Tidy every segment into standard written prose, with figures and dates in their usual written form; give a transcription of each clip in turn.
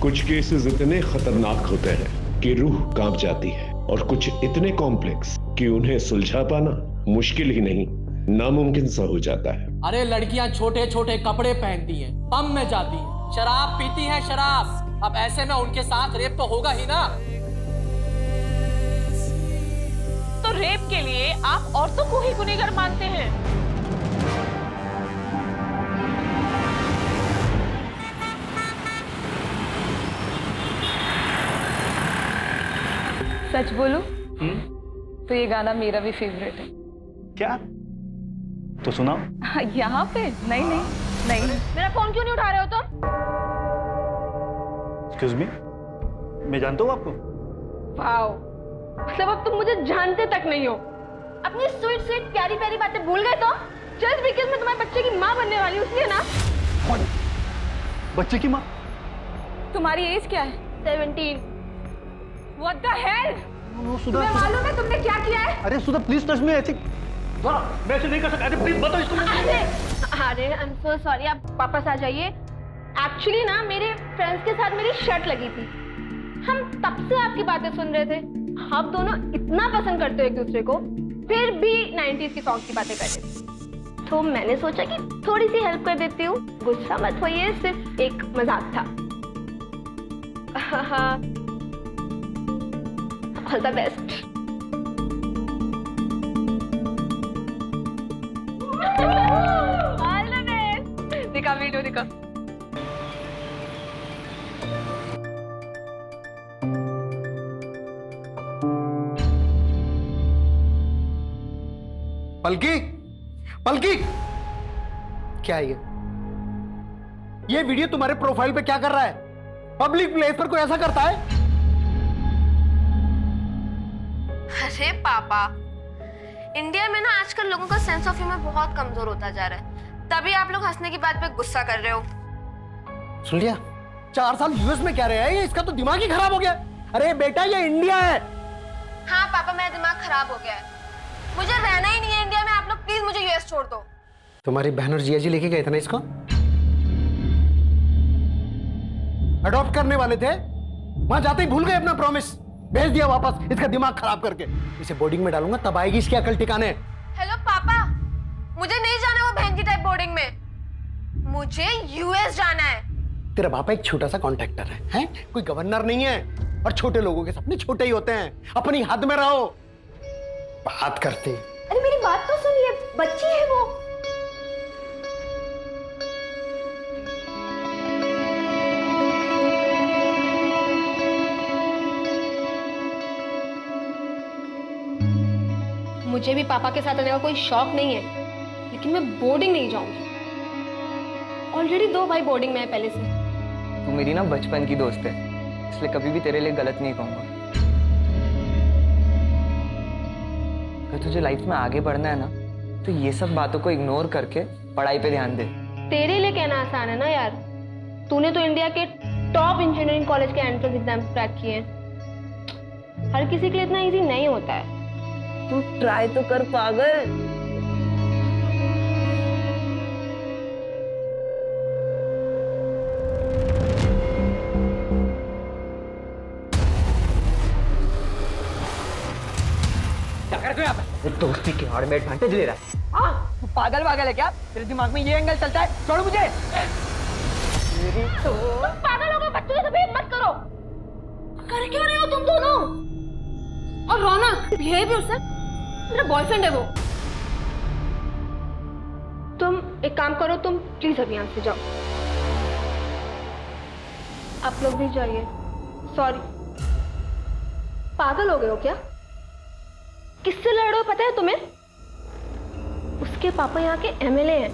कुछ केसेस इतने खतरनाक होते हैं कि रूह कांप जाती है और कुछ इतने कॉम्प्लेक्स कि उन्हें सुलझा पाना मुश्किल ही नहीं नामुमकिन सा हो जाता है। अरे लड़कियां छोटे छोटे कपड़े पहनती हैं, पब में जाती हैं, शराब पीती हैं शराब। अब ऐसे में उनके साथ रेप तो होगा ही ना। तो रेप के लिए आप औरतों को ही गुनहगार मानते हैं? सच बोलो तो ये गाना मेरा भी फेवरेट है। क्या? तो सुनाओ। यहाँ पे? नहीं नहीं नहीं। मेरा फोन क्यों नहीं उठा रहे हो तुम? एक्सक्यूज मी, मैं जानता हूँ आपको। वाओ, मतलब अब तुम मुझे जानते तक नहीं हो। अपनी स्वीट स्वीट प्यारी प्यारी बातें भूल गए तो? जस्ट बिकॉज़ मैं तुम्हारे बच्चे की माँ बनने वाली हूँ इसलिए ना? कौन? बच्चे की माँ? तुम्हारी एज क्या है? 17। What the hell? तुम्हें मालूम है तुमने क्या किया है? अरे सुधा प्लीज टच मी। ऐसे मैं ऐसे नहीं कर सकता। अरे प्लीज बताओ इसको। अरे आई एम सो सॉरी, आप वापस आ जाइए। एक्चुअली ना मेरे फ्रेंड्स के साथ मेरी शर्ट लगी थी। हम तब से आपकी बातें सुन रहे थे। आप दोनों इतना पसंद करते हो एक दूसरे को, फिर भी 90s की सॉन्ग की बातें कर रहे थे। तो मैंने सोचा कि थोड़ी सी हेल्प कर देती हूँ। गुस्सा मत होइए, सिर्फ एक मजाक था। All the best. All the best. दिखा वीडियो दिखा। पलकी, पलकी, क्या है ये वीडियो तुम्हारे प्रोफाइल पे क्या कर रहा है? पब्लिक प्लेस पर कोई ऐसा करता है? अरे पापा, इंडिया में ना आजकल लोगों का सेंस ऑफ ह्यूमर बहुत कमजोर होता जा रहा है, तभी आप लोग हंसने की बात पे गुस्सा कर रहे हो। सुन लिया? 4 साल यूएस में क्या रहे हैं? इसका तो दिमाग ही खराब हो गया। अरे बेटा ये इंडिया है। हाँ पापा, मेरा दिमाग खराब हो गया है, मुझे रहना ही नहीं है इंडिया में। आप लोग प्लीज मुझे यूएस छोड़ दो। तुम्हारी बहन और जिया जी लेके गए थे ना इसको? अडॉप्ट करने वाले थे, वहां जाते ही भूल गए अपना प्रॉमिस। भेज दिया वापस इसका दिमाग खराब करके। इसे बोर्डिंग में डालूंगा तब आएगी इसकी अकल ठिकाने। हेलो पापा, मुझे नहीं जाना वो बहन की टाइप बोर्डिंग में, मुझे यूएस जाना है। तेरा पापा एक छोटा सा कॉन्ट्रैक्टर है? कोई गवर्नर नहीं है। और छोटे लोगों के सपने छोटे ही होते हैं। अपनी हद में रहो। बात करते। अरे मेरी बात तो सुनिए, बच्ची है वो। मुझे भी पापा के साथ रहने का कोई शौक नहीं है, लेकिन मैं बोर्डिंग नहीं जाऊंगी। ऑलरेडी 2 भाई बोर्डिंग में है पहले से। तू मेरी ना बचपन की दोस्त है, इसलिए कभी भी तेरे लिए गलत नहीं कहूंगा। अगर तुझे लाइफ में आगे बढ़ना है ना, तो ये सब बातों को इग्नोर करके पढ़ाई पे ध्यान दे। तेरे लिए कहना आसान है ना यार, तूने तो इंडिया के टॉप इंजीनियरिंग कॉलेज के एंट्रेंस एग्जाम क्रैक किए हैं। हर किसी के लिए इतना इजी नहीं होता है। तू ट्राई तो कर पागल। क्या कर रहे हो यहाँ पे? दोस्ती के आड़ में एडवांटेज ले रहा है। हाँ, तू पागल है क्या? तेरे दिमाग में ये एंगल चलता है? छोड़ो मुझे। तुम पागल हो गए, बच्चों से बिहेव मत करो। कर क्यों रहे हो तुम दोनों? और रौनक, बिहेव योरसेल्फ। मेरा बॉयफ्रेंड है वो। तुम एक काम करो, तुम प्लीज अभी यहाँ से जाओ। आप लोग भी जाइए। सॉरी। पागल हो गए हो क्या? किससे लड़ रहे हो पता है तुम्हें? उसके पापा यहाँ के एमएलए हैं।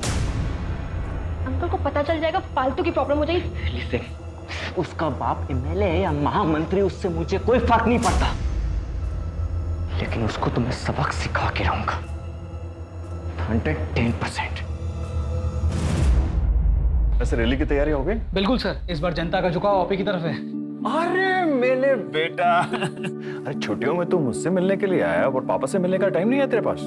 अंकल को पता चल जाएगा, फालतू की प्रॉब्लम हो जाएगी। लिसन, उसका बाप एमएलए है या महामंत्री, उससे मुझे कोई फर्क नहीं पड़ता, लेकिन उसको तो मैं सबक सिखा के रहूंगा। 110%। वैसे रैली की तैयारी हो गई? बिल्कुल सर, इस बार जनता का झुकाव आप ही की तरफ है। अरे मेरे बेटा, अरे छुट्टियों में तू मुझसे मिलने के लिए आया और पापा से मिलने का टाइम नहीं है तेरे पास?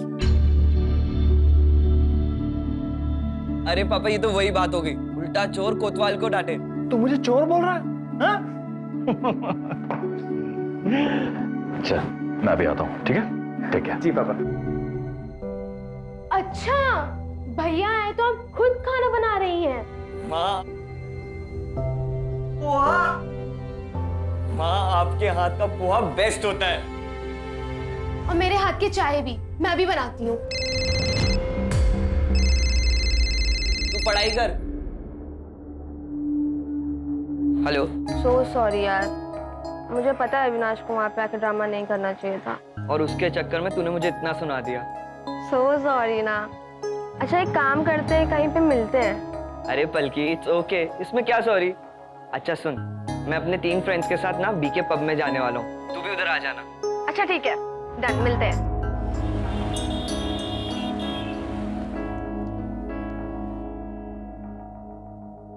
अरे पापा, ये तो वही बात हो गई, उल्टा चोर कोतवाल को डांटे। तू मुझे चोर बोल रहा है? हाँ? चल मैं भी आता हूँ, ठीक है? ठीक है जी पापा। अच्छा भैया आए तो आप खुद खाना बना रही हैं। माँ, पोहा, माँ आपके हाथ का पोहा बेस्ट होता है। और मेरे हाथ की चाय भी मैं भी बनाती हूँ। तू पढ़ाई कर। हेलो। सो सॉरी यार, मुझे पता है अविनाश को वहाँ पे आकर ड्रामा नहीं करना चाहिए था। और उसके चक्कर में तूने मुझे इतना सुना दिया। सो सॉरी ना। अच्छा एक काम करते हैं, कहीं पे मिलते हैं। अरे पलकी, इट्स ओके, इसमें क्या सॉरी। अच्छा सुन, मैं अपने 3 फ्रेंड्स के साथ ना बीके पब में जाने वाला हूँ, तू भी उधर आ जाना। अच्छा ठीक है, डन, मिलते हैं।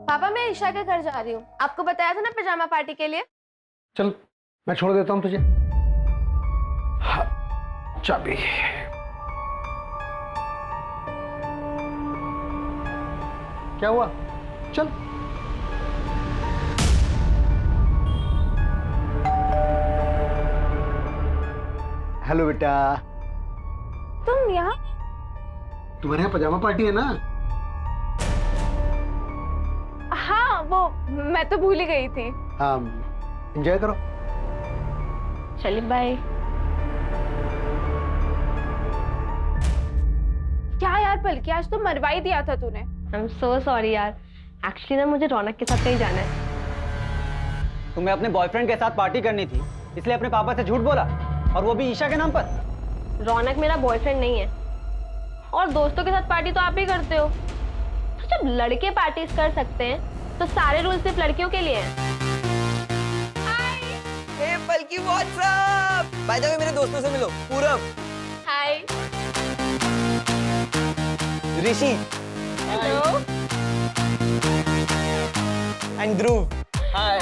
पापा मैं ईशा के घर जा रही हूँ, आपको बताया था ना पिजामा पार्टी के लिए। चल मैं छोड़ देता हूं तुझे। हाँ, चाबी। क्या हुआ? चल। हेलो बेटा। तुम यहाँ? तुम्हारे यहाँ पजामा पार्टी है ना? हाँ वो मैं तो भूल ही गई थी। हाँ, एंजॉय करो। चलिए बाय। क्या यार पलकी, आज तो मरवा ही दिया था तूने। आई एम सो सॉरी यार, एक्चुअली ना मुझे रौनक के साथ कहीं जाना है। तुम्हें अपने बॉयफ्रेंड के साथ पार्टी करनी थी, इसलिए अपने पापा से झूठ बोला, और वो भी ईशा के नाम पर। रौनक मेरा बॉयफ्रेंड नहीं है, और दोस्तों के साथ पार्टी तो आप ही करते हो। तो जब लड़के पार्टीज कर सकते हैं तो सारे रूल सिर्फ लड़कियों के लिए हैं। Hey Palki, what's up? By the way मेरे दोस्तों से मिलो, पूरब, हाय। ऋषि हेलो। एंड ध्रुव। हाय।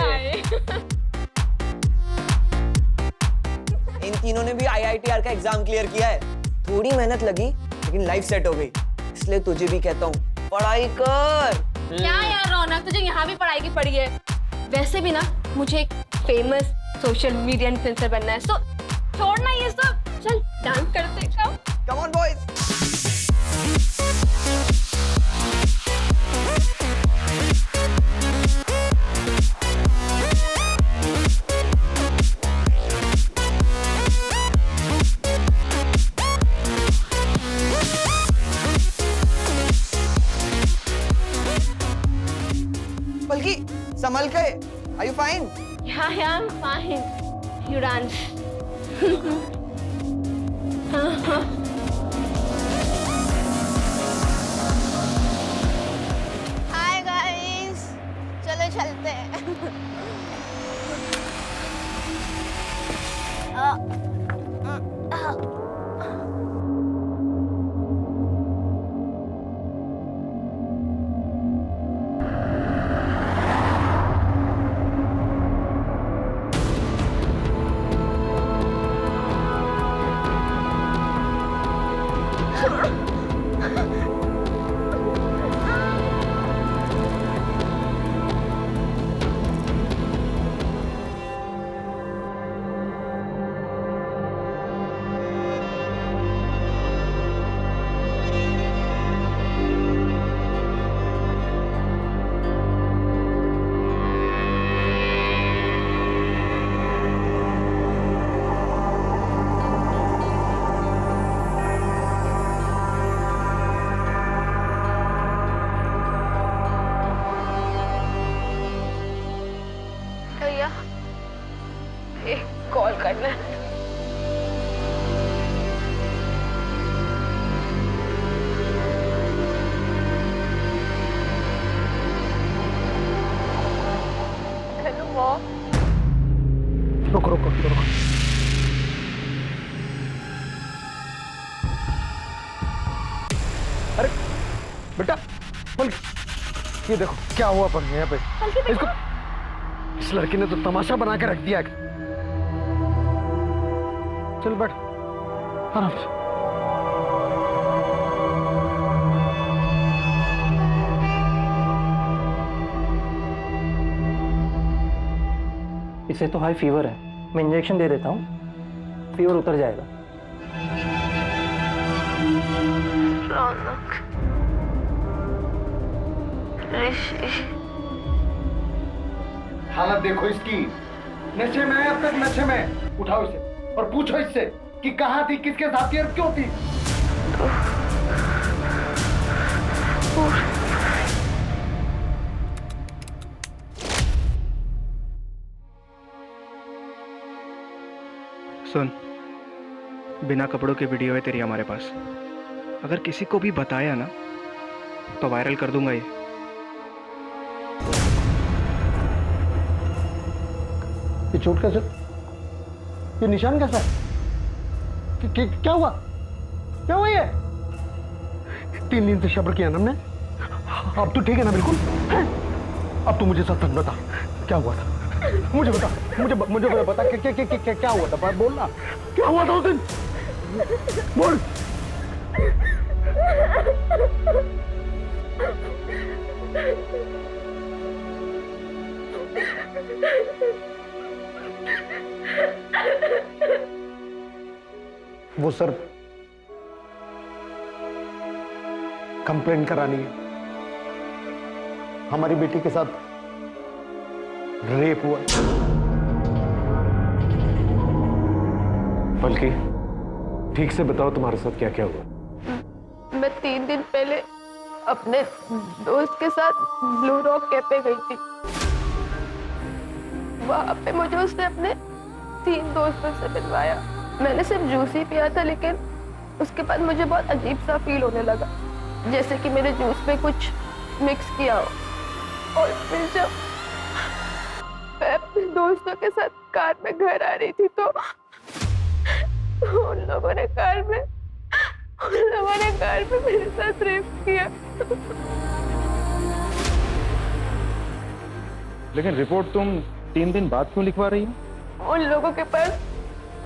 इन तीनों ने भी IITR का एग्जाम क्लियर किया है। थोड़ी मेहनत लगी लेकिन लाइफ सेट हो गई, इसलिए तुझे भी कहता हूँ पढ़ाई कर। क्या यार रौनक, तुझे यहाँ भी पढ़ाई की पड़ी है। वैसे भी ना मुझे एक फेमस सोशल मीडिया इन्फ्लुएंसर बनना है, सो छोड़ना ये सब, चल डांस करते हैं। Come on boys. पलकी संभल के, are you fine? Yeah, I'm fine. You dance. Hi guys, चलो चलते हैं। भैया एक कॉल करना है। Hello mom. रुको रुको रुको। अरे बेटा, पलकी, ये देखो क्या हुआ पर यहाँ पे। इसको, इस लड़की ने तो तमाशा बना के रख दिया। चल बैठ आराम से। इसे तो हाई फीवर है, मैं इंजेक्शन दे देता हूँ, फीवर उतर जाएगा। रौनक, ऋषि, हालत देखो इसकी, नशे में है अब तक, नशे में। उठाओ इसे और पूछो इससे कि कहाँ थी, किसके साथ थी और क्यों थी। सुन, बिना कपड़ों की वीडियो है तेरी हमारे पास। अगर किसी को भी बताया ना तो वायरल कर दूंगा ये। चोट कैसे, ये निशान कैसा है? क्या हुआ, क्या हुआ? ये 3 दिन से सब्र किया ना हमने, अब तो ठीक है ना बिल्कुल? अब तू मुझे सच सच बता, क्या हुआ था? मुझे बता, मुझे बता क्या हुआ था? बोल ना, क्या हुआ था उस दिन? बोल। वो सर कंप्लेंट करानी है, हमारी बेटी के साथ रेप हुआ। बल्कि ठीक से बताओ तुम्हारे साथ क्या क्या हुआ। मैं 3 दिन पहले अपने दोस्त के साथ ब्लू रॉक कैफे गई थी। वहां पे मुझे उसने अपने 3 दोस्तों से मिलवाया। मैंने सिर्फ जूस ही पिया था, लेकिन उसके बाद मुझे बहुत अजीब सा फील होने लगा, जैसे कि मेरे जूस में कुछ मिक्स किया हो। और फिर जब मैं अपने दोस्तों के साथ कार में घर आ रही थी तो उन लोगों ने कार में मेरे साथ रेप किया। लेकिन रिपोर्ट तुम 3 दिन बाद क्यों लिखवा रही हो? उन लोगों के पास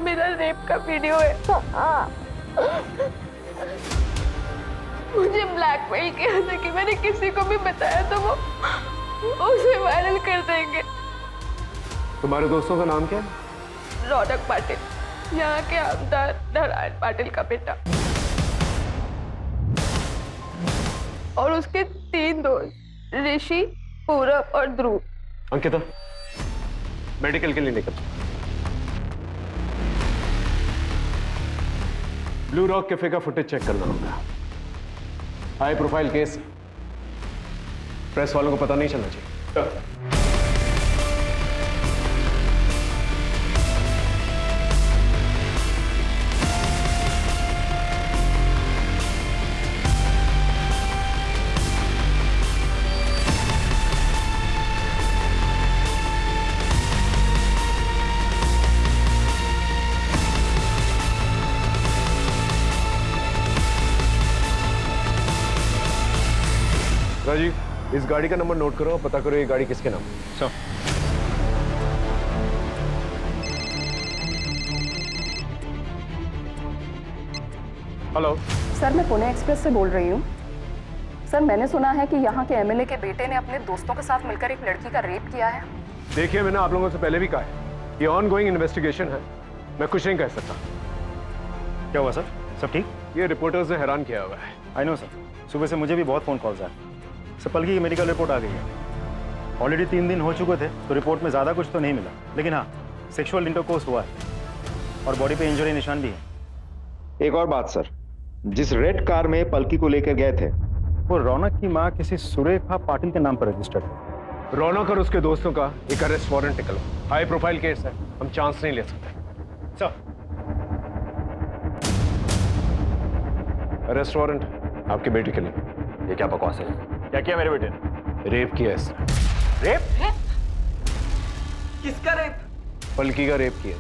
मेरा रेप का वीडियो है। मुझे ब्लैकमेल किया था कि मैंने किसी को भी बताया तो वो उसे वायरल कर देंगे। तुम्हारे दोस्तों का नाम क्या है? रौनक पाटिल, यहाँ के आमदार नारायण पाटिल का बेटा, और उसके 3 दोस्त ऋषि, पूरब और ध्रुव। अंकिता, मेडिकल के लिए निकल। ब्लू रॉक कैफे का फुटेज चेक करना होगा। हाई प्रोफाइल केस, प्रेस वालों को पता नहीं चलना चाहिए। राजीव, इस गाड़ी का नंबर नोट करो और पता करो ये गाड़ी किसके नाम है। सर, हेलो सर, मैं पुणे एक्सप्रेस से बोल रही हूँ। सर, मैंने सुना है कि यहाँ के एमएलए के बेटे ने अपने दोस्तों के साथ मिलकर एक लड़की का रेप किया है। देखिए, मैंने आप लोगों से पहले भी कहा है, ये ऑनगोइंग इन्वेस्टिगेशन है, मैं कुछ नहीं कह सकता। क्या हुआ सर? सब ठीक? ये रिपोर्टर्स ने हैरान किया हुआ है। आई नो सर, सुबह से मुझे भी बहुत फोन कॉल्स आए। सर, पलकी की मेडिकल रिपोर्ट आ गई है। ऑलरेडी 3 दिन हो चुके थे तो रिपोर्ट में ज़्यादा कुछ तो नहीं मिला, लेकिन हाँ, सेक्सुअल इंटरकोर्स हुआ है और बॉडी पे इंजरी निशान भी है। एक और बात सर, जिस रेड कार में पलकी को लेकर गए थे वो रौनक की माँ किसी सुरेखा पाटिल के नाम पर रजिस्टर्ड है। रौनक और उसके दोस्तों का एक अरेस्ट वारंट निकला। हाई प्रोफाइल केस है, हम चांस नहीं ले सकते। सर, अरेस्ट वारंट आपकी बेटी के लिए। ये क्या बकवास है? क्या किया मेरे बेटे ने? रेप किया इसने। रेप? किसका रेप? पलकी का रेप किया।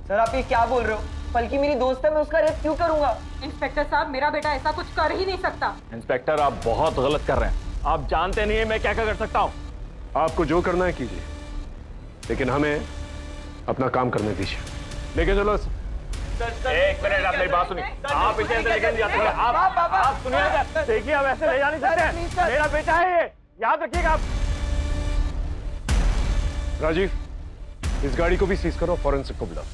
सर, आप ये क्या बोल रहे हो? पलकी मेरी दोस्त है, मैं उसका रेप क्यों करूंगा? इंस्पेक्टर साहब, मेरा बेटा ऐसा कुछ कर ही नहीं सकता। इंस्पेक्टर, आप बहुत गलत कर रहे हैं। आप जानते नहीं है मैं क्या क्या कर सकता हूँ। आपको जो करना है कीजिए, लेकिन हमें अपना काम करने दीजिए। लेके चलो। एक मिनट, आप मेरी बात सुनिए। आप इसे अंदर लेकर जाते हैं। आप सुनिए, देखिए, हम ऐसे ले जा नहीं सकते। मेरा बेटा है ये, याद रखिएगा आप। राजीव, इस गाड़ी को भी सीज करो, फॉरेंसिक को बुलाओ।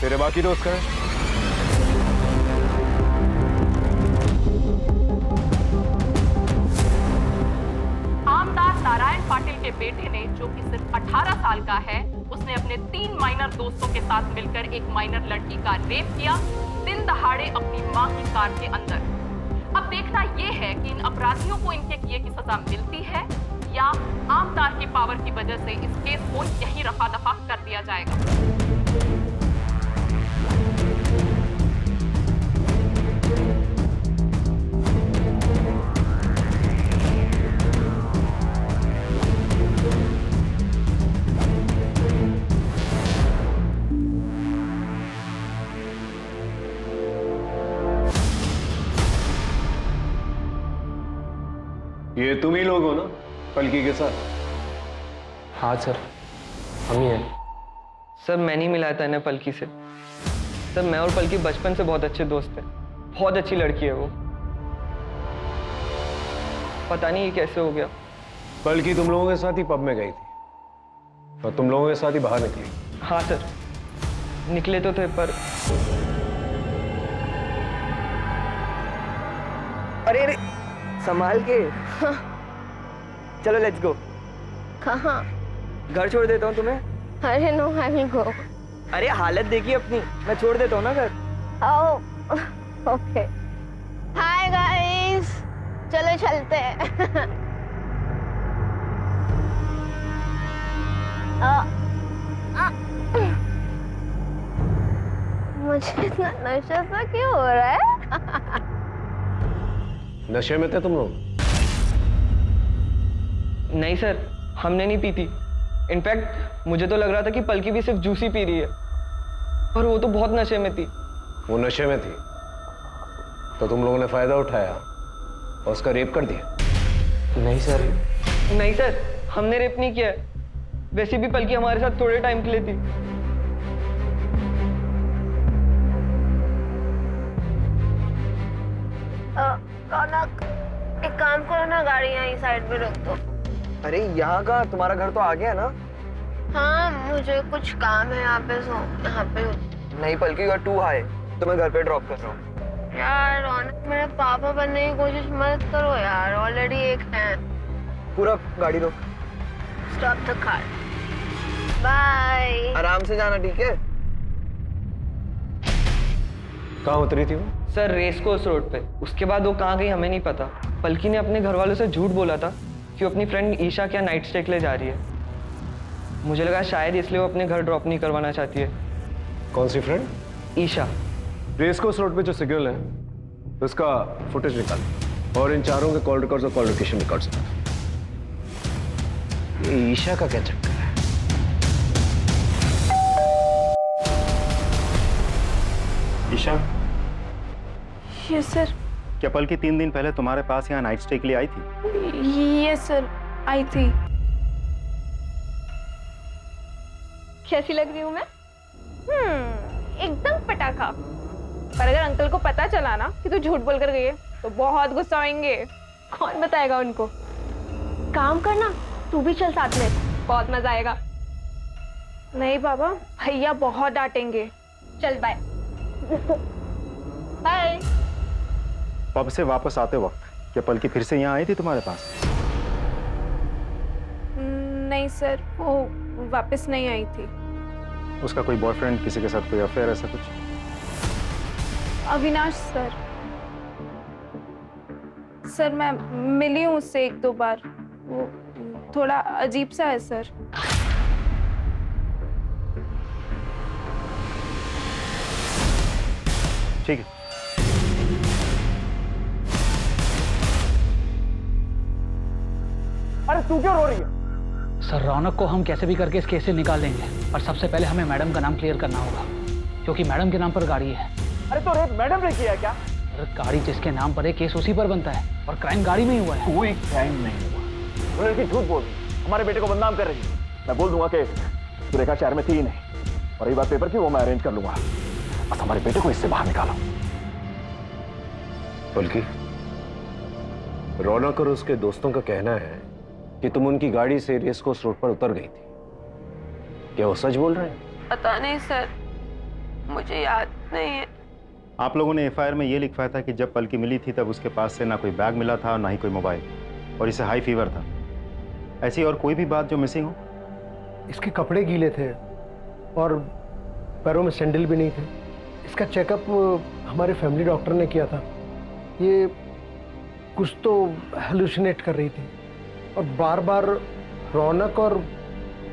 तेरे बाकी दोस्त कहाँ हैं? आमदार नारायण पाटिल के बेटे ने, जो कि सिर्फ 18 साल का है, उसने अपने 3 माइनर दोस्तों के साथ मिलकर एक माइनर लड़की का रेप किया, दिन दहाड़े अपनी मां की कार के अंदर। अब देखना यह है कि इन अपराधियों को इनके किए की सजा मिलती है या आमदार की पावर की वजह से इस केस को यहीं रफा दफा कर दिया जाएगा। ये तुम ही लोग हो ना पलकी के साथ? हाँ सर, हम ही हैं। सर मैं नहीं मिलाया था इन्हें पलकी से। सर मैं और पलकी बचपन से बहुत अच्छे दोस्त हैं। बहुत अच्छी लड़की है वो। पता नहीं ये कैसे हो गया। पलकी तुम लोगों के साथ ही पब में गई थी और तुम लोगों के साथ ही बाहर निकली। हाँ सर, निकले तो थे पर अरे अरे संभाल के। चलो लेट्स गो। कहाँ? घर छोड़ देता हूँ तुम्हें। अरे नो, आई विल गो। अरे हालत देखिए अपनी, मैं छोड़ देता हूँ ना घर। ओके। हाय गाइस, चलो चलते हैं। मुझे इतना नशा सा क्यों हो रहा है? नशे में थे तुम लोग? नहीं सर, हमने नहीं पी थी। इनफैक्ट मुझे तो लग रहा था कि पलकी भी सिर्फ जूस ही पी रही है, पर वो तो बहुत नशे में थी। वो नशे में थी तो तुम लोगों ने फायदा उठाया और उसका रेप कर दिया? नहीं सर। नहीं सर, हमने रेप नहीं किया है। वैसे भी पलकी हमारे साथ थोड़े टाइम के लिए थी। रौनक, एक काम करो ना, गाड़ी यहीं साइड में रख दो। अरे यहाँ का, तुम्हारा घर तो आ गया ना। हाँ, मुझे कुछ काम है यहाँ पे, सो यहाँ पे। नहीं पलकी, यू आर टू हाई, तो मैं घर पे ड्रॉप कर रहा हूँ। यार रौनक, मेरे पापा बनने की कोशिश मत करो यार, ऑलरेडी एक है। पूरा गाड़ी रोक। Stop the car. बाय। आराम से जाना, ठीक है? कहाँ उतरी थी वो? सर रेस कोर्स रोड पे। उसके बाद वो कहाँ गई हमें नहीं पता। पलकी ने अपने घर वालों से झूठ बोला था कि वो अपनी फ्रेंड ईशा क्या नाइट स्टे के लिए जा रही है। मुझे लगा शायद इसलिए वो अपने घर ड्रॉप नहीं करवाना चाहती है। कौन सी friend? Isha. Race course road पे जो सिग्नल है उसका फुटेज निकाल और इन चारों के कॉल रिकॉर्ड्स और कॉल लोकेशन रिकॉर्ड्स निकाल। ये ईशा का क्या चक्कर है? Isha, yes sir. क्या पलकी 3 दिन पहले तुम्हारे पास यहाँ नाइट स्टे के लिए आई थी? यस सर, आई थी। कैसी लग रही हूँ मैं? एकदम पटाखा। पर अगर अंकल को पता चला ना कि तू झूठ बोल कर गई है तो बहुत गुस्सा होंगे। कौन बताएगा उनको? काम करना, तू भी चल साथ में, बहुत मजा आएगा। नहीं बाबा, भैया बहुत डांटेंगे। चल बाय। बाय। पब से वापस आते वक्त क्या पलकी फिर से यहाँ आई थी तुम्हारे पास? नहीं सर, वो वापस नहीं आई थी। उसका कोई बॉयफ्रेंड, किसी के साथ कोई अफेयर, ऐसा कुछ? अविनाश सर। सर मैं मिली हूँ उससे 1-2 बार। वो थोड़ा अजीब सा है सर। ठीक है। अरे तू क्यों रो रही है? सर रौनक को हम कैसे भी करके इस केस से निकाल देंगे, पर सबसे पहले हमें मैडम का नाम क्लियर करना होगा, क्योंकि मैडम के नाम पर गाड़ी है। अरे तो रेप मैडम ने किया है क्या? अरे गाड़ी जिसके नाम पर है, केस उसी पर बनता है, और क्राइम गाड़ी में ही हुआ है। कोई क्राइम नहीं हुआ। वो लड़की झूठ बोल रही, हमारे बेटे को बदनाम कर रही है। मैं बोल दूंगा कि सुरेखा शहर में थी ही नहीं, और रही बात पेपर की, वो मैं अरेंज कर लूंगा। बस हमारे बेटे को इससे बाहर निकालो। बल्कि रौनक और उसके दोस्तों का कहना है कि तुम उनकी गाड़ी से रेस कोर्स रोड पर उतर गई थी। क्या वो सच बोल रहे हैं? पता नहीं सर, मुझे याद नहीं है। आप लोगों ने एफआईआर में ये लिखवाया था कि जब पलकी मिली थी तब उसके पास से ना कोई बैग मिला था ना ही कोई मोबाइल, और इसे हाई फीवर था। ऐसी और कोई भी बात जो मिसिंग हो? इसके कपड़े गीले थे और पैरों में सैंडल भी नहीं थे। इसका चेकअप हमारे फैमिली डॉक्टर ने किया था। ये कुछ तो हेलुसिनेट कर रही थी और बार बार रौनक और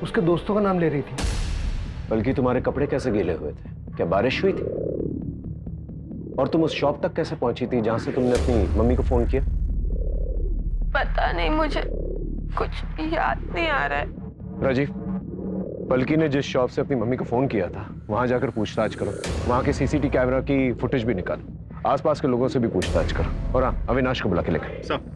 उसके दोस्तों का नाम ले रही थी। बल्कि तुम्हारे कपड़े कैसे गीले हुए थे? क्या बारिश हुई थी? और तुम उस शॉप तक कैसे पहुंची थी जहां से तुमने अपनी मम्मी को फोन किया? पता नहीं, मुझे कुछ याद नहीं आ रहा है। राजीव, पलकी ने जिस शॉप से अपनी मम्मी को फोन किया था वहां जाकर पूछताछ करो। वहां के सीसीटीवी कैमरा की फुटेज भी निकालो। आसपास के लोगों से भी पूछताछ करो। और हाँ, अविनाश को बुला के लेकर। सब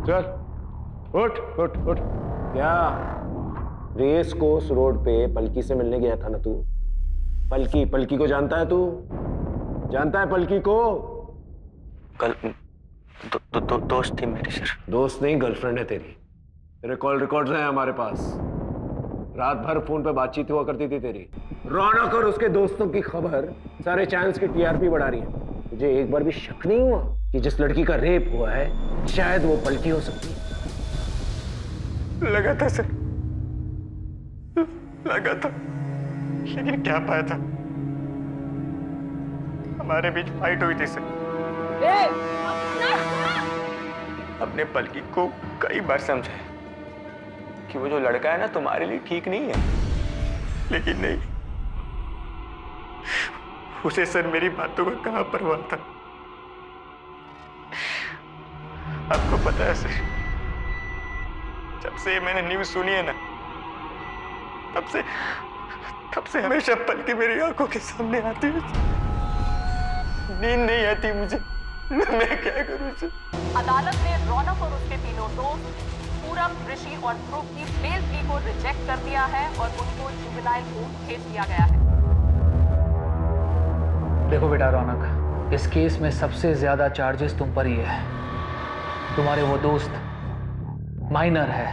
चल, उठ उठ उठ। क्या रेस कोर्स रोड पे पलकी से मिलने गया था ना तू? पलकी को जानता है तू? जानता है पलकी को? कल दोस्त थी मेरी सर। दोस्त नहीं, गर्लफ्रेंड है तेरी। तेरे कॉल रिकॉर्ड्स हैं हमारे पास। रात भर फोन पे बातचीत हुआ करती थी तेरी। रौनक और उसके दोस्तों की खबर सारे चैनल्स की टीआरपी बढ़ा रही है। तुझे एक बार भी शक नहीं हुआ कि जिस लड़की का रेप हुआ है शायद वो पलकी हो सकती है? लगा था सर, लगा था, लेकिन क्या पाया था? हमारे बीच फाइट हुई थी सर। अपने पलकी को कई बार समझाया कि वो जो लड़का है ना तुम्हारे लिए ठीक नहीं है, लेकिन नहीं, उसे सर मेरी बातों का कहाँ परवाह था। आपको पता है सर, जब से मैंने न्यूज़ सुनी है ना, तब से हमेशा पलकी मेरी आंखों के सामने आती है। नींद नहीं आती मुझे, मैं क्या करूं सर? अदालत ने रौनक और उसके तीनों दोस्त पूरब, ऋषि और ध्रुव की बेल प्ली को रिजेक्ट कर दिया है और उनको जुवेनाइल होम भेज दिया गया है। देखो बेटा रौनक, इस केस में सबसे ज्यादा चार्जेस तुम पर ही है। तुम्हारे वो दोस्त माइनर है,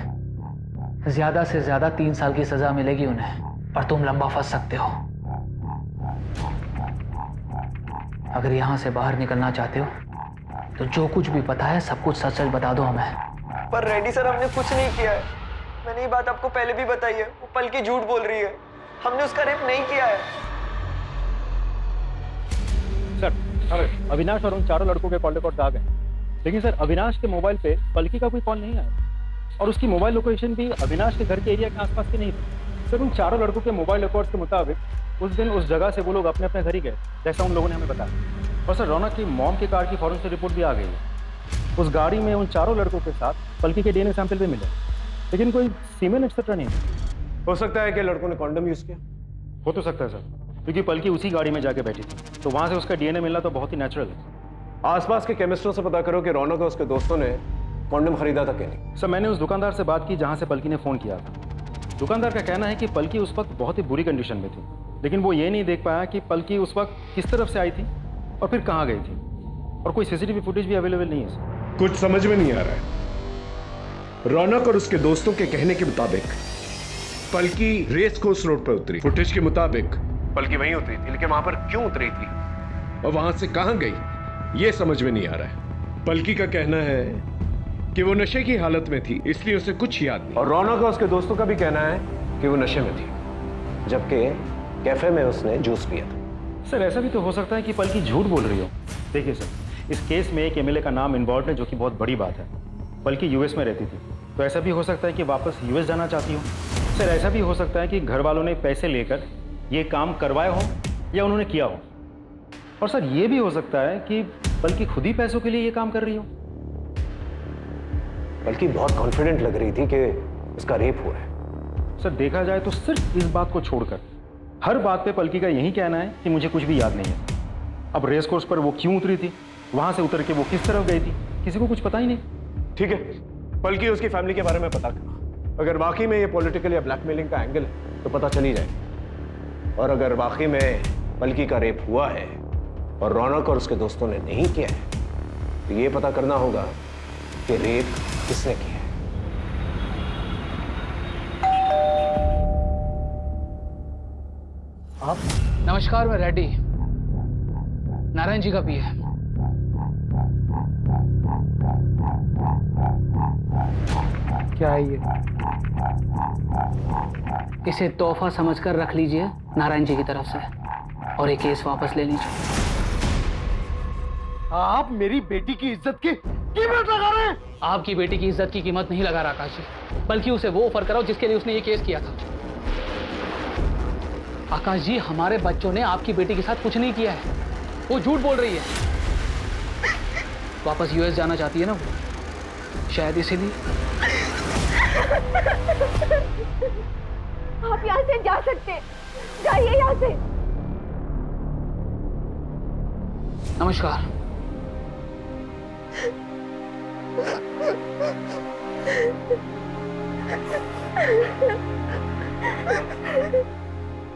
ज्यादा से ज्यादा 3 साल की सजा मिलेगी उन्हें, पर तुम लंबा फंस सकते हो। अगर यहां से बाहर निकलना चाहते हो तो जो कुछ भी पता है सब कुछ सच सच बता दो हमें। पर रेड्डी सर, हमने कुछ नहीं किया है। मैंने ये बात आपको पहले भी बताई है। वो पलकी झूठ बोल रही है, हमने उसका रेप नहीं किया है। सर, अविनाश और उन चारों लड़कों के कॉल रिकॉर्ड आ गए, लेकिन सर अविनाश के मोबाइल पे पलकी का कोई कॉल नहीं आया और उसकी मोबाइल लोकेशन भी अविनाश के घर के एरिया के आसपास की नहीं थी। सर, उन चारों लड़कों के मोबाइल रिकॉर्ड्स के मुताबिक उस दिन उस जगह से वो लोग अपने अपने घर ही गए, जैसा उन लोगों ने हमें बताया। और सर, रौनक की मॉम की कार की फॉरेंसिक रिपोर्ट भी आ गई है। उस गाड़ी में उन चारों लड़कों के साथ पलकी के डीएनए सैंपल भी मिले, लेकिन कोई सीमेन एक्सेट्रा नहीं। हो सकता है कि लड़कों ने कॉन्डम यूज किया। हो तो सकता है सर, क्योंकि पलकी उसी गाड़ी में जाके बैठी थी, तो वहां से उसका डीएनए मिलना तो बहुत ही नेचुरल है। आसपास के केमिस्टों से पता करो कि रौनक और उसके दोस्तों ने कॉन्डम खरीदा था कि नहीं। सर, मैंने उस दुकानदार से बात की जहां से पलकी ने फोन किया था। दुकानदार का कहना है कि पलकी उस वक्त बहुत ही बुरी कंडीशन में थी, लेकिन वो ये नहीं देख पाया कि पलकी उस वक्त किस तरफ से आई थी और फिर कहाँ गई थी, और कोई सीसीटीवी फुटेज भी अवेलेबल नहीं है सर। कुछ समझ में नहीं आ रहा है। रौनक और उसके दोस्तों के कहने के मुताबिक पलकी रेस कोर्स रोड पर उतरी। फुटेज के मुताबिक पलकी वहीं उतरी थी, लेकिन वहां पर क्यों उतरी थी और वहां से कहां गई, यह समझ में नहीं आ रहा है। पलकी का कहना है कि वो नशे की हालत में थी, इसलिए उसे कुछ याद नहीं। और रौनक और उसके दोस्तों का भी कहना है कि वो नशे में थी, जबकि कैफे में उसने जूस पिया था। सर, ऐसा भी तो हो सकता है कि पलकी झूठ बोल रही हो। देखिए सर, इस केस में एक एमएलए का नाम इन्वॉल्व है, जो कि बहुत बड़ी बात है। पलकी यूएस में रहती थी, तो ऐसा भी हो सकता है कि वापस यूएस जाना चाहती हो। सर, ऐसा भी हो सकता है कि घर वालों ने पैसे लेकर ये काम करवाया हो या उन्होंने किया हो। और सर, ये भी हो सकता है कि पलकी खुद ही पैसों के लिए ये काम कर रही हो। बल्कि बहुत कॉन्फिडेंट लग रही थी कि उसका रेप हुआ है। सर देखा जाए तो सिर्फ इस बात को छोड़कर हर बात पे पलकी का यही कहना है कि मुझे कुछ भी याद नहीं है। अब रेस कोर्स पर वो क्यों उतरी थी, वहां से उतर के वो किस तरफ गई थी, किसी को कुछ पता ही नहीं। ठीक है, बल्कि उसकी फैमिली के बारे में पता करो। अगर वाकई में ये पॉलिटिकल या ब्लैकमेलिंग का एंगल है तो पता चल ही जाएगा। और अगर वाकई में पलकी का रेप हुआ है और रौनक और उसके दोस्तों ने नहीं किया है तो ये पता करना होगा कि रेप किसने किया है। आप? नमस्कार, मैं रेड्डी, नारायण जी का पी है। क्या है ये? इसे तोहफा समझकर रख लीजिए नारायण जी की तरफ से, और ये केस वापस ले लीजिए। आप मेरी बेटी की इज्जत की कीमत लगा रहे हैं? आपकी बेटी की इज्जत की कीमत नहीं लगा रहा आकाश जी, बल्कि उसे वो ऑफर कराओ जिसके लिए उसने ये केस किया था। आकाश जी, हमारे बच्चों ने आपकी बेटी के साथ कुछ नहीं किया है, वो झूठ बोल रही है। वापस यूएस जाना चाहती है ना वो, शायद इसीलिए। आप यहाँ से जा सकते हैं, जाइए यहाँ से। नमस्कार।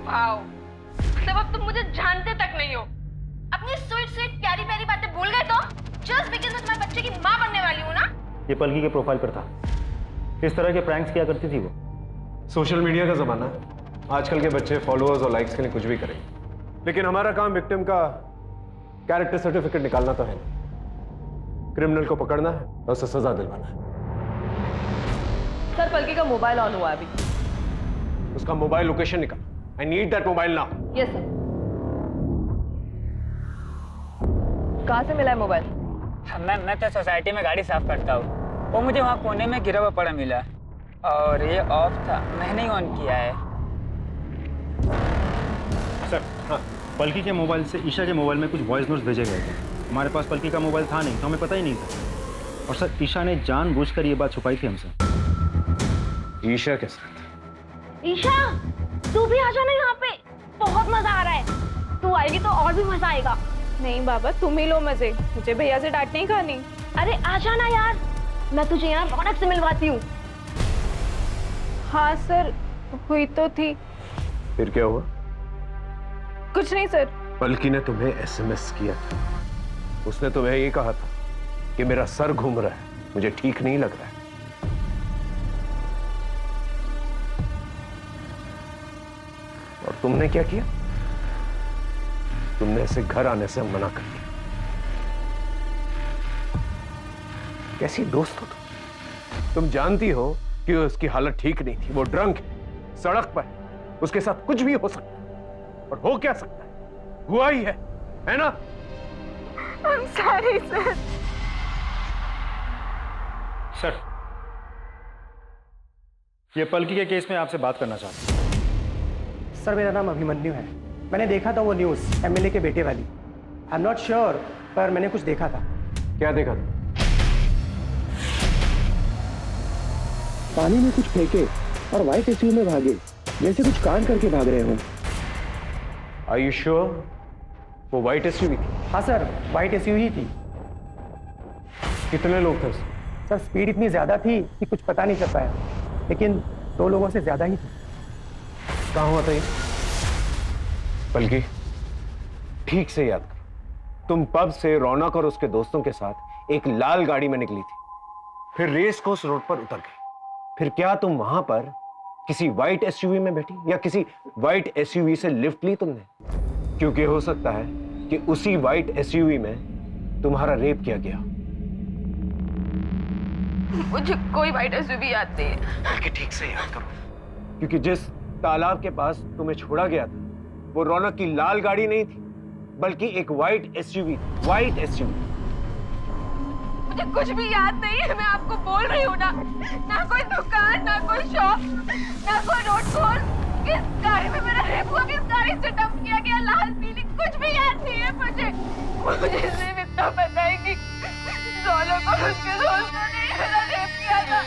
वाओ, मतलब अब तुम मुझे जानते तक नहीं हो। अपनी स्वीट स्वीट प्यारी प्यारी बातें भूल गए तो? जस्ट बिकॉज़ मैं तुम्हारे बच्चे की माँ बनने वाली हूँ ना? ये पलकी के प्रोफाइल पर था, इस तरह के प्रैंक्स किया करती थी वो। सोशल मीडिया का जमाना है, आजकल के बच्चे फॉलोअर्स और लाइक्स के लिए कुछ भी करेंगे, लेकिन हमारा काम विक्टिम का कैरेक्टर सर्टिफिकेट निकालना तो है नहीं। क्रिमिनल को पकड़ना है और उसे सजा दिलवाना है। सर, पलकी का मोबाइल ऑन हुआ अभी। उसका मोबाइल लोकेशन निकाल। I need that mobile now. Yes sir. कहाँ से मिला है मोबाइल? मैं तो सोसाइटी में गाड़ी साफ करता हूँ, वो मुझे वहाँ कोने में गिरा हुआ पड़ा मिला और ये ऑफ था, मैंने ही ऑन किया है। सर हाँ, पलकी के मोबाइल से ईशा के मोबाइल में कुछ वॉइस नोट्स भेजे गए थे। हमारे पास पलकी का मोबाइल था नहीं तो हमें पता ही नहीं था। और सर ईशा ने जानबूझकर ये बात छुपाई थी हमसे। ईशा के साथ? ईशा, तू भी आ जाना यहाँ पे, बहुत मजा आ रहा है। तू आएगी तो और भी मजा आएगा। नहीं बाबा, तुम ही लो मजे, मुझे भैया से डांट नहीं खानी। अरे आ जाना यार, मैं तुझे यहाँ रौनक से मिलवाती हूँ। हाँ सर, हुई तो थी। फिर क्या हुआ? कुछ नहीं सर। पलकी ने तुम्हें एसएमएस किया था, उसने तुम्हें ये कहा था कि मेरा सर घूम रहा है, मुझे ठीक नहीं लग रहा है। और तुमने क्या किया? तुमने इसे घर आने से मना कर दिया। कैसी दोस्त हो तुम जानती हो कि उसकी हालत ठीक नहीं थी, वो ड्रंक है, सड़क पर है, उसके साथ कुछ भी हो सकता है। और हो क्या सकता है, हुआ ही है ना? I'm sorry sir. सर, ये पलकी के केस में आपसे बात करना चाहता हूँ। सर, मेरा नाम अभिमन्यु है। मैंने देखा था वो न्यूज़ एमएलए के बेटे वाली। आई एम नॉट श्योर, पर मैंने कुछ देखा था। क्या देखा था? पानी में कुछ फेंके और व्हाइट एसयू में भागे, जैसे कुछ कांड करके भाग रहे हो। Are you sure? वो व्हाइट एसयूवी थी? हाँ सर, व्हाइट एसयू ही थी। कितने लोग थे उसमें? सर, स्पीड इतनी ज्यादा थी कि कुछ पता नहीं चल पाया, लेकिन 2 लोगों से ज्यादा ही थी। कहाँ हुआ था ये? बल्कि ठीक से याद करो, तुम पब से रौनक और उसके दोस्तों के साथ एक लाल गाड़ी में निकली थी, फिर रेस कोर्स रोड पर उतर गई। फिर क्या तुम वहां पर किसी व्हाइट एसयूवी में बैठी या किसी व्हाइट एसयूवी से लिफ्ट ली तुमने? क्योंकि हो सकता है कि उसी व्हाइट एसयूवी में तुम्हारा रेप किया गया। मुझे कोई व्हाइट एसयूवी याद नहीं है। बल्कि ठीक से याद करो, क्योंकि जिस तालाब के पास तुम्हें छोड़ा गया था वो रौनक की लाल गाड़ी नहीं थी, बल्कि एक व्हाइट एसयूवी। White SUV. मुझे कुछ भी याद नहीं है, मैं आपको बोल रही हूँ ना। ना कोई दुकान, ना कोई शॉप, ना कोई रोड कॉल। किस गाड़ी में मेरा रेप हुआ, किस गाड़ी से डंप किया गया, लाल पीली, कुछ भी याद नहीं है मुझे सिर्फ इतना पता है कि रौनक और उसके दोस्तों ने मेरा रेप किया था।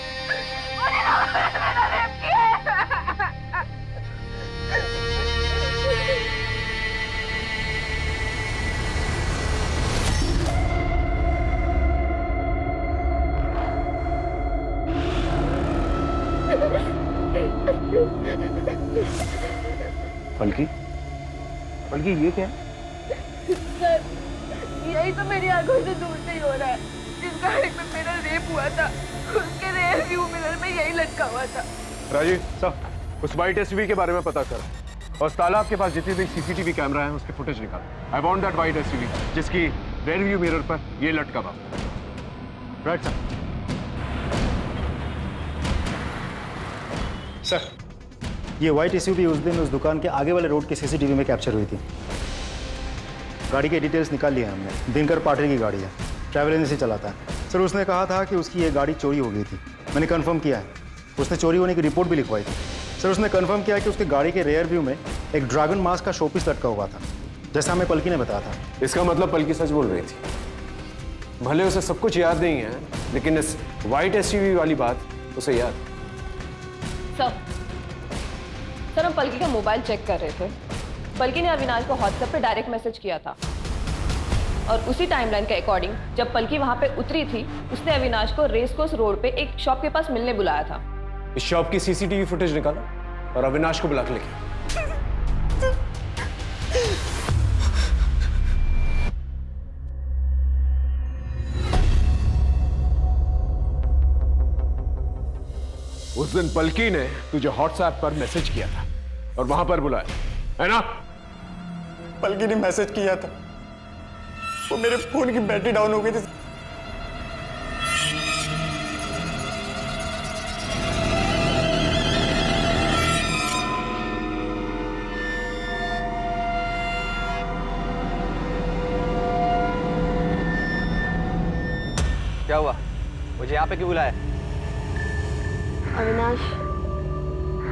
पलकी, पलकी ये क्या है? सर, यही तो मेरी आंखों से दूर नहीं हो रहा है। जिस गाड़ी में मेरा रेप हुआ था, उसके रेयर व्यू मिरर में यही लटका हुआ था। राजीव सर, उस वाइट एसयूवी के बारे में पता कर और तालाब के पास जितने भी सीसीटीवी कैमरा है उसके फुटेज निकाल। I want that white SUV जिसकी रेयर व्यू मिरर पर ये लटका हुआ। Right sir. सर, ये व्हाइट एसयूवी उस दिन उस दुकान के आगे वाले रोड के सीसीटीवी में कैप्चर हुई थी। गाड़ी के डिटेल्स निकाल लिए हमने। दिनकर पाटिल की गाड़ी है, ट्रैवल एजेंसी चलाता है। सर, उसने कहा था कि उसकी ये गाड़ी चोरी हो गई थी। मैंने कंफर्म किया है, उसने चोरी होने की रिपोर्ट भी लिखवाई थी। सर, उसने कंफर्म किया कि उसकी गाड़ी के रेयर व्यू में एक ड्रैगन मास्क का शोपीस लटका हुआ था, जैसा हमें पलकी ने बताया था। इसका मतलब पलकी सच बोल रही थी। भले उसे सब कुछ याद नहीं है, लेकिन इस वाइट एसयूवी वाली बात उसे याद। सर, हम पलकी का मोबाइल चेक कर रहे थे। पलकी ने अविनाश को व्हाट्सएप पे डायरेक्ट मैसेज किया था और उसी टाइमलाइन के अकॉर्डिंग जब पलकी वहां पे उतरी थी, उसने अविनाश को रेस कोर्स रोड पे एक शॉप के पास मिलने बुलाया था। इस शॉप की सीसीटीवी फुटेज निकालो और अविनाश को बुला के लेके। उस दिन पलकी ने तुझे व्हाट्सएप पर मैसेज किया था और वहां पर बुलाया, है ना? पलकी ने मैसेज किया था, वो मेरे फोन की बैटरी डाउन हो गई थी। क्या हुआ? मुझे यहाँ पे क्यों बुलाया? अविनाश,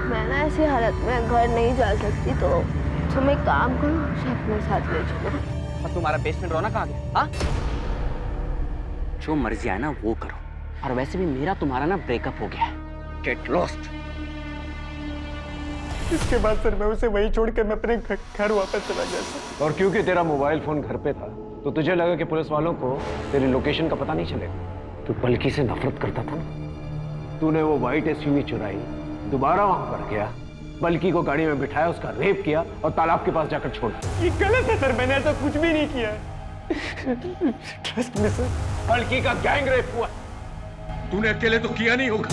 मैं ना ऐसी हालत में घर नहीं जा सकती, तो तुम एक काम करो, मुझे अपने साथ ले चलो। और तुम्हारा बेसमेंट रोना कहाँ गया? हाँ? जो मर्जी आए ना वो करो, और वैसे भी मेरा तुम्हारा ना ब्रेकअप हो गया है। Get lost. इसके बाद सर मैं उसे वहीं छोड़कर मैं अपने घर वापस चला गया सर। और क्योंकि तेरा मोबाइल फोन घर पे था, तो तुझे लगा कि पुलिस वालों को तेरी लोकेशन का पता नहीं चलेगा। तू पलकी से नफरत करता था ना, तूने वो व्हाइट एसयूवी चुराई, दोबारा वहां पर गया, पलकी को गाड़ी में बिठाया, उसका रेप किया और तालाब के पास जाकर छोड़ा। ये गलत है सर, मैंने ऐसा कुछ भी नहीं किया। Trust me sir. पलकी का गैंग रेप हुआ। तूने अकेले तो किया नहीं होगा,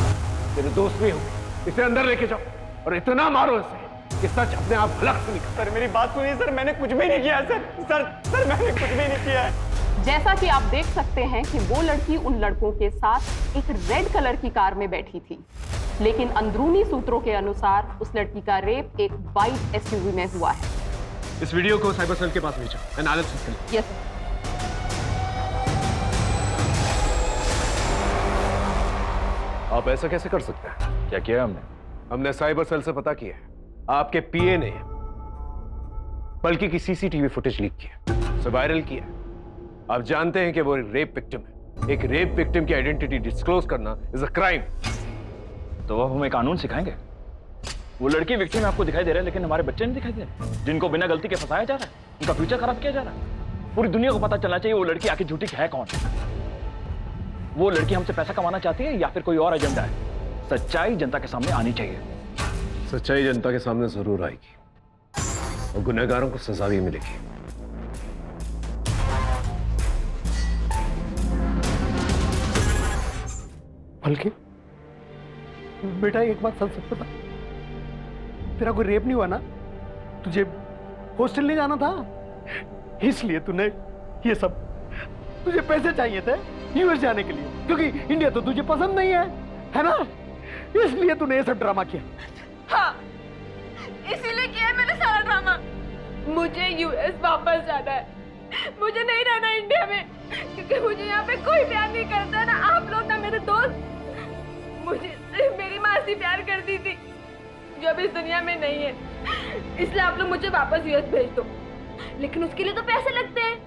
तेरे दोस्त भी होंगे। इसे अंदर लेके जाओ और इतना मारो इसे कि सच अपने आप भलक से निकले। सर मेरी बात सुनिए सर, मैंने कुछ भी नहीं किया सर। सर मैंने कुछ भी नहीं किया है। जैसा कि आप देख सकते हैं कि वो लड़की उन लड़कों के साथ एक रेड कलर की कार में बैठी थी, लेकिन अंदरूनी सूत्रों के अनुसार उस लड़की का रेप एक वाइट एसयूवी में हुआ है। इस वीडियो को साइबर सेल के पास भेजो, एनालिसिस के लिए। यस। आप ऐसा कैसे कर सकते हैं? क्या किया हमने साइबर सेल से पता किया है, आपके पीए ने पलकी की सीसीटीवी फुटेज लीक किया, उसे वायरल किया। आप जानते हैं कि वो रेप विक्टिम है। एक रेप विक्टिम की आइडेंटिटी डिस्क्लोज करना इज अ क्राइम। तो अब हमें कानून सिखाएंगे? वो लड़की विक्टिम आपको दिखाई दे रहा है, लेकिन हमारे बच्चे नहीं दिखाई दे रहे, जिनको बिना गलती के फंसाया जा रहा है, उनका फ्यूचर खराब किया जा रहा है। पूरी दुनिया को पता चलना चाहिए वो लड़की आखिर झूठी है कौन। वो लड़की हमसे पैसा कमाना चाहती है या फिर कोई और एजेंडा है? सच्चाई जनता के सामने आनी चाहिए। सच्चाई जनता के सामने जरूर आएगी और गुनहगारों को सजा भी मिलेगी। पलकी, बेटा एक बात सच बता, तेरा कोई रेप नहीं हुआ ना? तुझे हॉस्टल नहीं जाना था, इसलिए तूने ये सब, तुझे पैसे चाहिए थे यूएस जाने के लिए, क्योंकि इंडिया तो तुझे पसंद नहीं है ना? इसलिए तूने ये सब ड्रामा किया। हाँ, इसीलिए किया मैंने सारा ड्रामा। मुझे यूएस वापस जाना है, मुझे नहीं रहना इंडिया में, क्योंकि मुझे यहाँ पे कोई प्यार नहीं करता, ना आप लोग ना मेरे दोस्त। मुझे सिर्फ मेरी मासी प्यार करती थी, जो अब इस दुनिया में नहीं है, इसलिए आप लोग मुझे वापस यूएस भेज दो। लेकिन उसके लिए तो पैसे लगते हैं,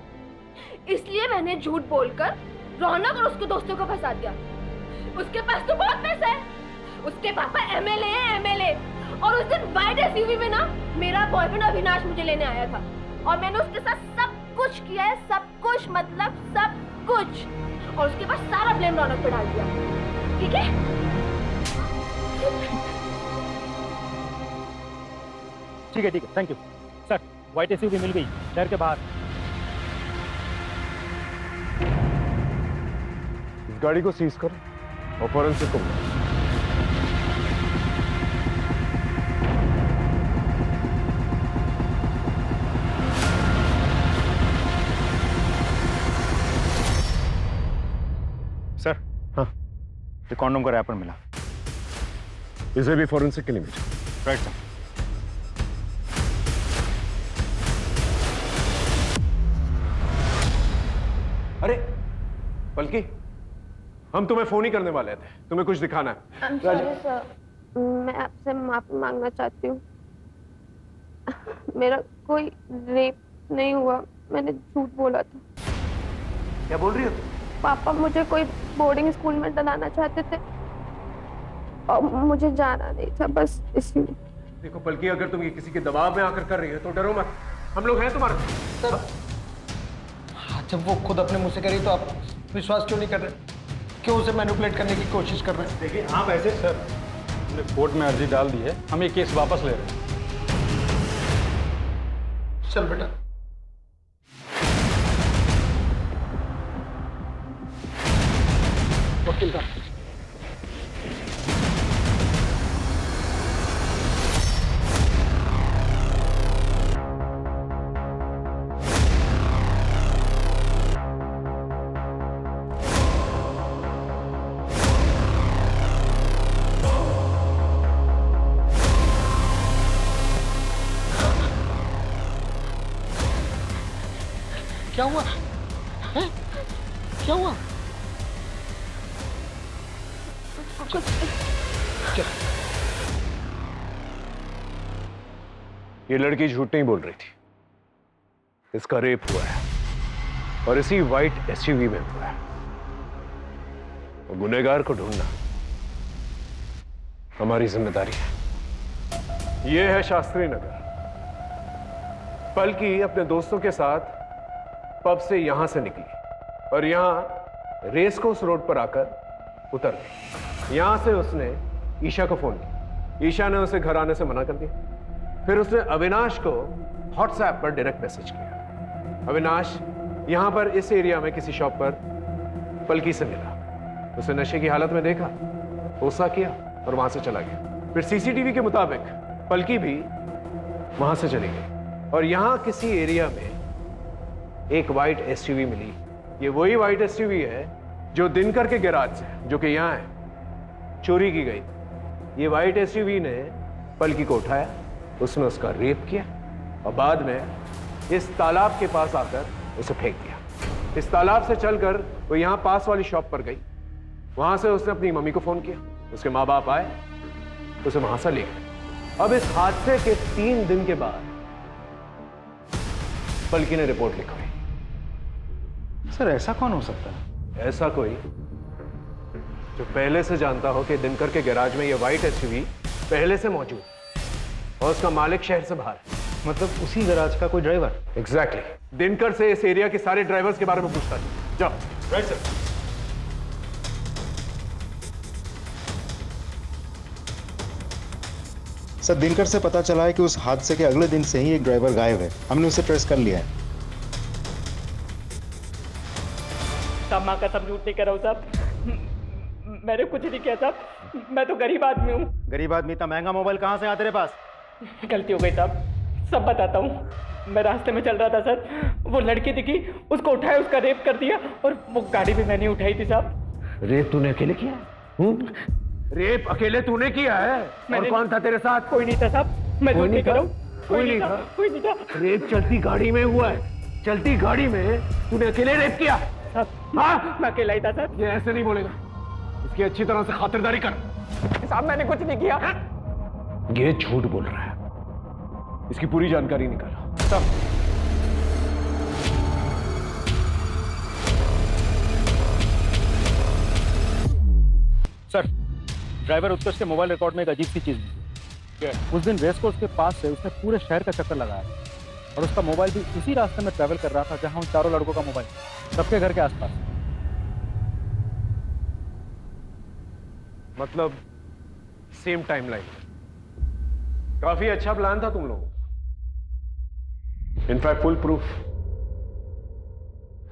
इसलिए मैंने झूठ बोलकर रौनक और उसके दोस्तों को फंसा दिया। उसके पास तो बहुत पैसा है, उसके पापा एमएलए हैं, एमएलए। और उस दिन वाइट एसयूवी में ना मेरा बॉयफ्रेंड अविनाश मुझे लेने आया था, और मैंने उसके साथ सब कुछ किया है, सब कुछ मतलब सब कुछ, और उसके बाद सारा ब्लेम रौनक पे डाल दिया। ठीक है? ठीक है, thank you sir. White SUV मिल गई शहर के बाहर। इस गाड़ी को सीज करो और फॉरेंसिक को बुलाओ। सर, हाँ, ये कॉन्डोम का रैपर मिला। इसे भी फॉरेंसिक के लिए भेजो। Right sir. अरे पलकी, हम तुम्हें फोन ही करने वाले थे, तुम्हें कुछ दिखाना है। सॉरी सर, मैं आपसे माफी मांगना चाहती हूँ। मेरा कोई रेप नहीं हुआ, मैंने झूठ बोला था। क्या बोल रही हो? पापा मुझे कोई बोर्डिंग स्कूल में डलाना चाहते थे और मुझे जाना नहीं था, बस इसलिए। देखो पलकी, अगर तुम ये किसी के दबाव में आकर कर रही हो तो डरो मत, हम लोग हैं तुम्हारे साथ। जब वो खुद अपने मुंह से करी तो आप विश्वास क्यों नहीं कर रहे? क्यों उसे मैनिपुलेट करने की कोशिश कर रहे हैं? देखिए आप ऐसे सर, हमने कोर्ट में अर्जी डाल दी है, हम ये केस वापस ले रहे हैं। चल बेटा। वकील साहब, क्या हुआ? हैं? क्या हुआ? ये लड़की झूठ नहीं बोल रही थी, इसका रेप हुआ है और इसी व्हाइट एसयूवी में हुआ है। और गुनहगार को ढूंढना हमारी जिम्मेदारी है। यह है शास्त्री नगर। पलकी अपने दोस्तों के साथ पब से यहां से निकली और यहां रेस कोर्स रोड पर आकर उतर गई। यहां से उसने ईशा को फोन किया। ईशा ने उसे घर आने से मना कर दिया। फिर उसने अविनाश को व्हाट्सएप पर डायरेक्ट मैसेज किया। अविनाश यहां पर इस एरिया में किसी शॉप पर पलकी से मिला, उसे नशे की हालत में देखा, गुस्सा किया और वहां से चला गया। फिर सीसीटीवी के मुताबिक पलकी भी वहां से चली गई और यहां किसी एरिया में एक व्हाइट एसयूवी मिली। ये वही व्हाइट एसयूवी है जो दिनकर के गैराज से, जो कि यहां है, चोरी की गई। ये व्हाइट एसयूवी ने पलकी को उठाया, उसने उसका रेप किया और बाद में इस तालाब के पास आकर उसे फेंक दिया। इस तालाब से चलकर वो यहां पास वाली शॉप पर गई। वहां से उसने अपनी मम्मी को फोन किया, उसके माँ बाप आए, उसे वहां से ले गए। अब इस हादसे के 3 दिन के बाद पलकी ने रिपोर्ट लिखवाई। सर ऐसा कौन हो सकता है? ऐसा कोई जो पहले से जानता हो कि दिनकर के गैराज में ये व्हाइट एसयूवी पहले से मौजूद और उसका मालिक शहर से बाहर है। मतलब उसी गैराज का कोई ड्राइवर? एग्जैक्टली। दिनकर से इस एरिया के सारे ड्राइवर्स के बारे में पूछता है। जाओ। Right sir. सर, दिनकर से पता चला है कि उस हादसे के अगले दिन से ही एक ड्राइवर गायब है। हमने उसे ट्रेस कर लिया है। साहब माँ का सब झूठ नहीं कर रहा हूँ साहब, मैंने कुछ नहीं किया साहब, मैं तो गरीब आदमी हूँ। गरीब आदमी? इतना महंगा मोबाइल कहाँ से आया तेरे पास? गलती हो गई साहब, सब बताता हूँ। मैं रास्ते में चल रहा था सर, वो लड़की दिखी, उसको उठाया, उसका रेप कर दिया और वो गाड़ी भी मैंने उठाई थी साहब। रेप तूने अकेले किया? रेप अकेले तूने किया है? और कौन था तेरे साथ? कोई नहीं था साहब, मैं झूठ नहीं कर रहा हूँ। कोई नहीं था? कोई नहीं था। रेप चलती गाड़ी में हुआ है। चलती गाड़ी में तूने अकेले रेप किया? हाँ, मैं अकेला ही था सर। ये ऐसे नहीं बोलेगा, इसकी अच्छी तरह से खातिरदारी कर। साहब मैंने कुछ नहीं किया। ये झूठ बोल रहा है, इसकी पूरी जानकारी निकालो। सब सर, ड्राइवर उत्कर्ष के मोबाइल रिकॉर्ड में एक अजीब सी चीज मिली। उस दिन रेस कोर्स के पास से उसने पूरे शहर का चक्कर लगाया और उसका मोबाइल भी उसी रास्ते में ट्रैवल कर रहा था जहां उन चारों लड़कों का मोबाइल, सबके घर के आसपास। मतलब सेम टाइमलाइन। काफी अच्छा प्लान था तुम लोगों का। In fact full proof.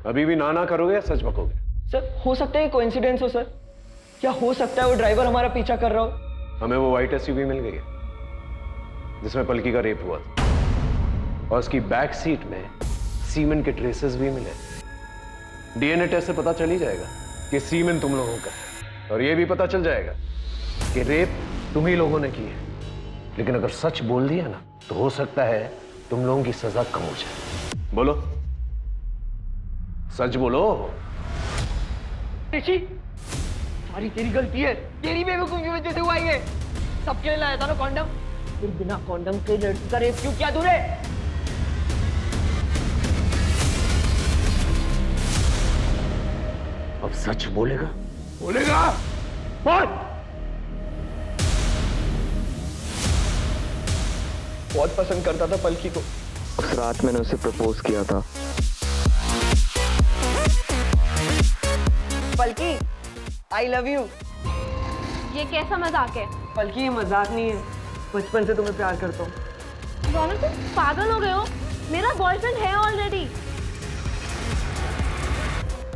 अभी भी ना करोगे या सच बकोगे? सर हो सकता है कोइंसिडेंस हो सर, क्या हो सकता है वो ड्राइवर हमारा पीछा कर रहा हो? हमें वो व्हाइट एसयूवी मिल गई है जिसमें पलकी का रेप हुआ था, और उसकी बैक सीट में सीमेंट के ट्रेसेस भी मिले। डीएनए टेस्ट से पता चल ही जाएगा कि सीमेंट तुम लोगों का है, और ये भी पता चल जाएगा कि रेप तुम ही लोगों ने की है। लेकिन अगर सच बोल दिया ना तो हो सकता है तुम लोगों की सजा कम हो जाए। बोलो, सच बोलो। ऋषि, सारी तेरी गलती है, तेरी बेवकूफी की वजह से हुआ ये। सबके लिए लाया था ना कॉन्डम, फिर बिना कॉन्डम के लड़की का रेप क्यों किया तूने? अब सच बोलेगा? बोलेगा? बोल। बहुत पसंद करता था पलकी को। उस रात मैंने उसे प्रपोज किया था। पलकी, आई लव यू। ये कैसा मजाक है? पलकी ये मजाक नहीं है, बचपन से तुम्हें प्यार करता हूँ। रौनक तुम पागल हो गए हो? मेरा बॉयफ्रेंड है ऑलरेडी।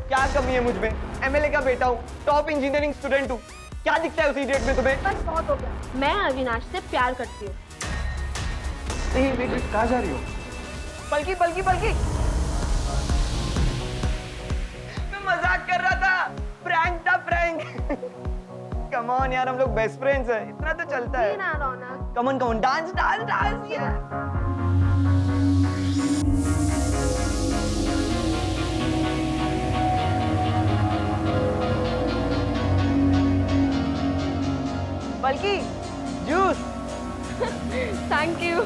क्या कमी है मुझ में? एमएलए का बेटा हूँ, टॉप इंजीनियरिंग स्टूडेंट हूँ, क्या दिखता है उस इडियट में तुम्हें? बस बहुत हो गया। मैं अविनाश से प्यार करती हूँ। नहीं बेटी, कहाँ जा रही हो? पलकी पलकी पलकी, मैं मजाक कर रहा था, प्रैंक था प्रैंक। कम ऑन यार, हम लोग बेस्ट फ्रेंड्स हैं, इतना तो चलता है। ना Raunak, come on dance dance dance यार। Palki, juice. Thank you.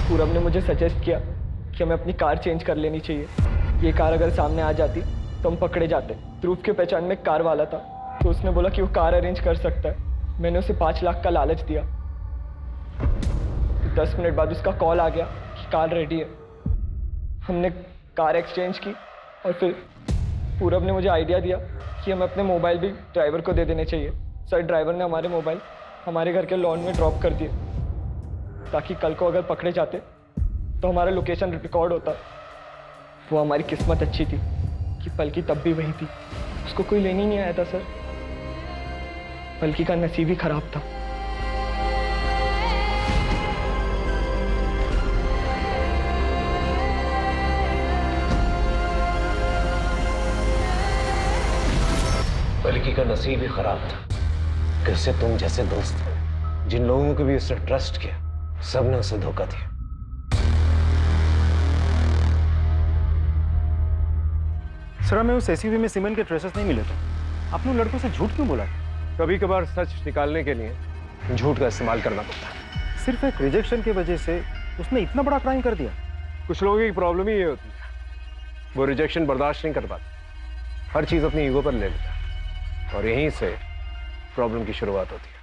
Purab ने मुझे सजेस्ट किया कि हमें अपनी कार चेंज कर लेनी चाहिए। ये कार अगर सामने आ जाती तो हम पकड़े जाते। ध्रुव के पहचान में एक कार वाला था, तो उसने बोला कि वो कार अरेंज कर सकता है। मैंने उसे 5 लाख का लालच दिया। तो 10 मिनट बाद उसका कॉल आ गया कि कार रेडी है। हमने कार एक्सचेंज की और फिर पूरब ने मुझे आइडिया दिया कि हमें अपने मोबाइल भी ड्राइवर को दे देने चाहिए। सर ड्राइवर ने हमारे मोबाइल हमारे घर के लॉन में ड्रॉप कर दिए, ताकि कल को अगर पकड़े जाते तो हमारा लोकेशन रिकॉर्ड होता। वो हमारी किस्मत अच्छी थी कि पलकी तब भी वही थी, उसको कोई लेने नहीं आया था सर। पलकी का नसीब ही खराब था। पलकी का नसीब ही खराब था कि उससे तुम जैसे दोस्त, जिन लोगों को भी उसने ट्रस्ट किया, सबने उसे धोखा दिया। सर हमें उस एसयूवी में सीमेंट के ट्रेसेस नहीं मिले थे। आपने लड़कों से झूठ क्यों बोला? कभी कभार सच निकालने के लिए झूठ का इस्तेमाल करना पड़ता है। सिर्फ एक रिजेक्शन की वजह से उसने इतना बड़ा क्राइम कर दिया। कुछ लोगों की प्रॉब्लम ही ये होती है, वो रिजेक्शन बर्दाश्त नहीं कर पाते, हर चीज अपनी ईगो पर ले लेता है, और यहीं से प्रॉब्लम की शुरुआत होती है।